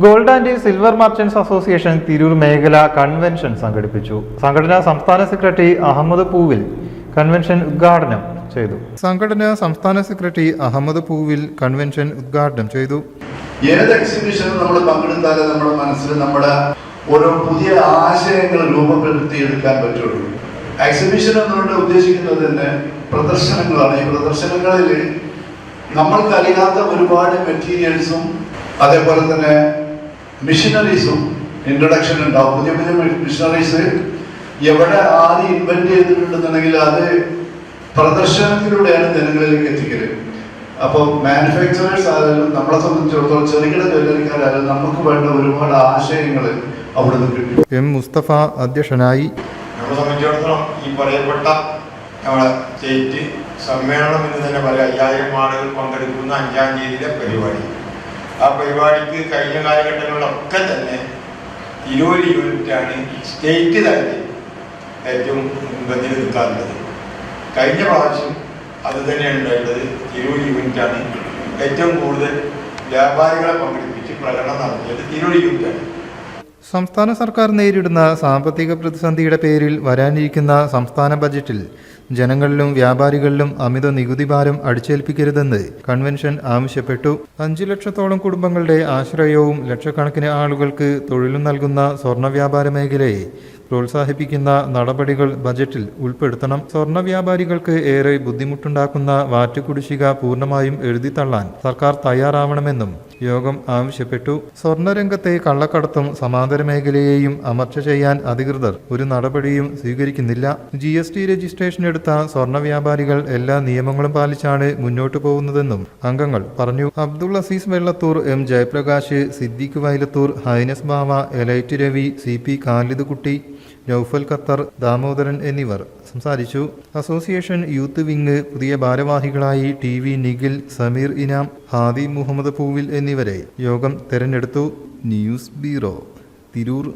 Gold and silver merchants association Tirur മേഖല convention സംഘടിപ്പിച്ചു. സംഘടനാ സംസ്ഥാന സെക്രട്ടറി അഹമ്മദ് പൂവിൽ കൺവെൻഷൻ ഉദ്ഘാടനം ചെയ്തു. ഏത് എക്സിബിഷനും നമ്മൾ പങ്കെടുത്താലേ നമ്മുടെ മനസ്സിൽ നമ്മുടെ ഓരോ പുതിയ ആശയങ്ങൾ രൂപപ്പെടുത്തിയെടുക്കാൻ പറ്റുള്ളൂ. എക്സിബിഷൻ എന്നുകൊണ്ട് ഉദ്ദേശിക്കുന്നത് തന്നെ പ്രദർശനങ്ങളാണ്. ഈ പ്രദർശനങ്ങളിൽ നമ്മൾക്കറിയാത്ത ഒരുപാട് മെറ്റീരിയൽസും അതേപോലെ തന്നെ മിഷനറീസും ഇൻട്രൊഡക്ഷൻ ഉണ്ടാവും. പുതിയ പുതിയ മിഷനറീസ് എവിടെ ആദ്യം ഇൻവെന്റ് ചെയ്തിട്ടുണ്ടെന്നുണ്ടെങ്കിൽ അത് പ്രദർശനത്തിലൂടെയാണ് ജനങ്ങളിലേക്ക് എത്തിക്കല്. അപ്പോൾ മാനുഫാക്ചറേഴ്സ് ആയാലും നമ്മളെ സംബന്ധിച്ചിടത്തോളം ചെറുകിട തൊഴിലാളിക്കാരായാലും നമുക്ക് വേണ്ട ഒരുപാട് ആശയങ്ങൾ അവിടെ നിന്ന് കിട്ടും. എം മുസ്തഫ അധ്യക്ഷനായി. നമ്മളെ സംബന്ധിച്ചിടത്തോളം ഈ പറയപ്പെട്ട നമ്മളെ സ്റ്റേറ്റ് സമ്മേളനം എന്ന് തന്നെ പറയാം. 5000 ആളുകൾ പങ്കെടുക്കുന്ന 5-ാം തീയതിയിലെ പരിപാടി. ആ പരിപാടിക്ക് കഴിഞ്ഞ കാലഘട്ടങ്ങളിലൊക്കെ തന്നെ തിരൂർ യൂണിറ്റാണ് സ്റ്റേറ്റ് തലത്തിൽ ഏറ്റവും മുൻപന്തിൽ നിൽക്കാറുള്ളത്. കഴിഞ്ഞ പ്രാവശ്യം അത് തന്നെയാണ് ഉണ്ടായിട്ടുള്ളത്. തിരൂർ യൂണിറ്റാണ് ഏറ്റവും കൂടുതൽ വ്യാപാരികളെ പങ്കെടുപ്പിച്ച് പ്രകടനം നടത്തിയത്. തിരൂർ യൂണിറ്റാണ്. സംസ്ഥാന സർക്കാർ നേരിടുന്ന സാമ്പത്തിക പ്രതിസന്ധിയുടെ പേരിൽ വരാനിരിക്കുന്ന സംസ്ഥാന ബജറ്റിൽ ജനങ്ങളിലും വ്യാപാരികളിലും അമിത നികുതി ഭാരം അടിച്ചേൽപ്പിക്കരുതെന്ന് കൺവെൻഷൻ ആവശ്യപ്പെട്ടു. 5 ലക്ഷത്തോളം കുടുംബങ്ങളുടെ ആശ്രയവും ലക്ഷക്കണക്കിന് ആളുകൾക്ക് തൊഴിലും നൽകുന്ന സ്വർണ്ണ വ്യാപാര മേഖലയെ പ്രോത്സാഹിപ്പിക്കുന്ന നടപടികൾ ബജറ്റിൽ ഉൾപ്പെടുത്തണം. സ്വർണ്ണ വ്യാപാരികൾക്ക് ഏറെ ബുദ്ധിമുട്ടുണ്ടാക്കുന്ന വാറ്റ് കുടിശ്ശിക പൂർണ്ണമായും എഴുതിത്തള്ളാൻ സർക്കാർ തയ്യാറാവണമെന്നും യോഗം ആവശ്യപ്പെട്ടു. സ്വർണ്ണരംഗത്തെ കള്ളക്കടത്തും സമാന്തര മേഖലയെയും അമർച്ച ചെയ്യാൻ അധികൃതർ ഒരു നടപടിയും സ്വീകരിക്കുന്നില്ല. GST രജിസ്ട്രേഷൻ എടുത്ത സ്വർണ്ണ വ്യാപാരികൾ എല്ലാ നിയമങ്ങളും പാലിച്ചാണ് മുന്നോട്ടു പോകുന്നതെന്നും അംഗങ്ങൾ പറഞ്ഞു. അബ്ദുൾ അസീസ് വെള്ളത്തൂർ, M ജയപ്രകാശ്, സിദ്ദീഖ് വൈലത്തൂർ, ഹൈനസ് ബാവ, എലൈറ്റ് രവി, CP ഖാലിദ് കുട്ടി, നൌഫൽ ഖത്തർ, ദാമോദരൻ എന്നിവർ സംസാരിച്ചു. അസോസിയേഷൻ യൂത്ത് വിങ് പുതിയ ഭാരവാഹികളായി TV നിഖിൽ, സമീർ ഇനാം, ഹാദി മുഹമ്മദ് പൂവിൽ എന്നിവരെ യോഗം തെരഞ്ഞെടുത്തു. News bureau, Tirur.